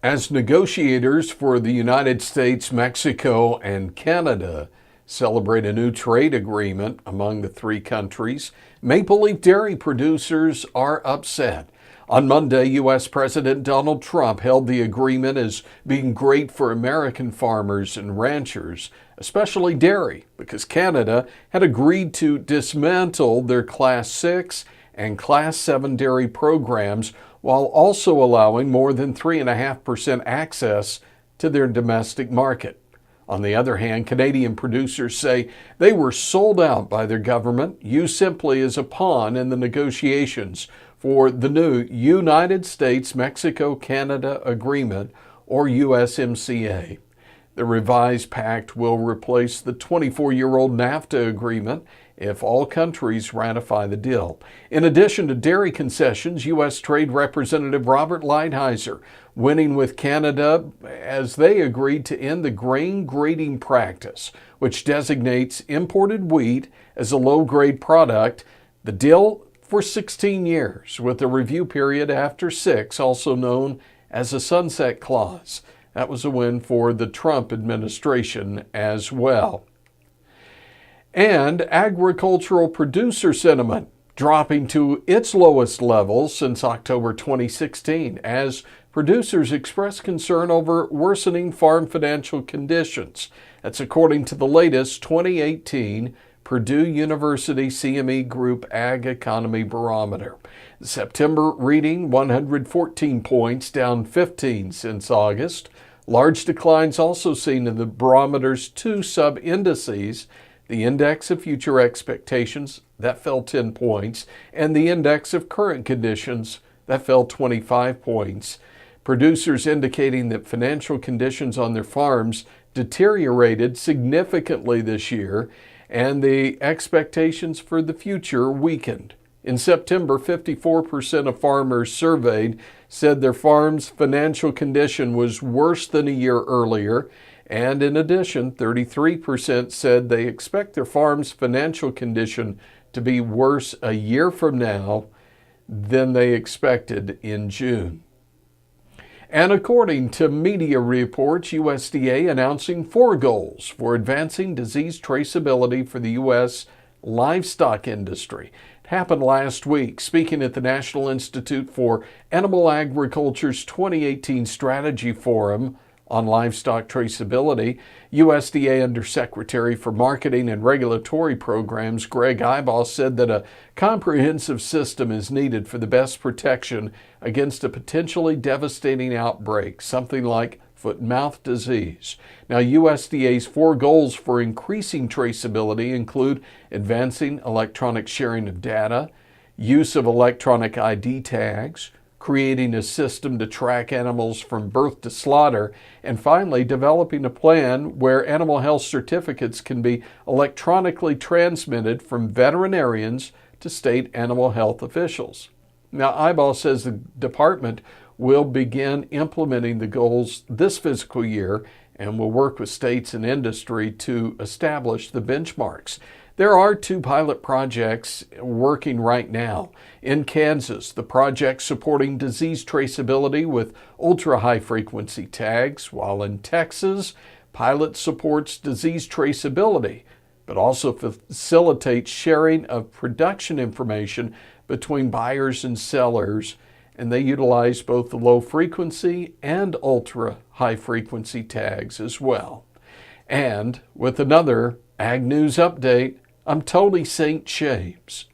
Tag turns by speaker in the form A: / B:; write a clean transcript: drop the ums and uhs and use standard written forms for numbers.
A: As negotiators for the United States, Mexico, and Canada celebrate a new trade agreement among the three countries, Maple Leaf dairy producers are upset. On Monday, U.S. President Donald Trump hailed the agreement as being great for American farmers and ranchers, especially dairy, because Canada had agreed to dismantle their Class 6 and Class 7 dairy programs while also allowing more than 3.5% access to their domestic market. On the other hand, Canadian producers say they were sold out by their government, used simply as a pawn in the negotiations for the new United States-Mexico-Canada Agreement, or USMCA. The revised pact will replace the 24-year-old NAFTA agreement if all countries ratify the deal. In addition to dairy concessions, U.S. Trade Representative Robert Lighthizer winning with Canada as they agreed to end the grain grading practice, which designates imported wheat as a low-grade product. The deal for 16 years, with a review period after 6, also known as a sunset clause. That was a win for the Trump administration as well. And agricultural producer sentiment dropping to its lowest level since October 2016 as producers express concern over worsening farm financial conditions. That's according to the latest 2018 Purdue University CME Group Ag Economy Barometer. The September reading 114 points, down 15 since August. Large declines also seen in the barometer's two sub-indices, the Index of Future Expectations, that fell 10 points, and the Index of Current Conditions, that fell 25 points. Producers indicating that financial conditions on their farms deteriorated significantly this year, and the expectations for the future weakened. In September, 54% of farmers surveyed said their farm's financial condition was worse than a year earlier, and in addition, 33% said they expect their farm's financial condition to be worse a year from now than they expected in June. And according to media reports, USDA announcing 4 goals for advancing disease traceability for the U.S. livestock industry. It happened last week. Speaking at the National Institute for Animal Agriculture's 2018 Strategy Forum on Livestock Traceability, USDA Undersecretary for Marketing and Regulatory Programs Greg Ibal said that a comprehensive system is needed for the best protection against a potentially devastating outbreak, something like foot and mouth disease. Now, USDA's 4 goals for increasing traceability include advancing electronic sharing of data, use of electronic ID tags, creating a system to track animals from birth to slaughter, and finally developing a plan where animal health certificates can be electronically transmitted from veterinarians to state animal health officials. Now, Ibal says the department will begin implementing the goals this fiscal year and will work with states and industry to establish the benchmarks. There are 2 pilot projects working right now. In Kansas, the project supporting disease traceability with ultra-high frequency tags, while in Texas, pilot supports disease traceability, but also facilitates sharing of production information between buyers and sellers, and they utilize both the low frequency and ultra-high frequency tags as well. And with another Ag News update, I'm Tony St. James.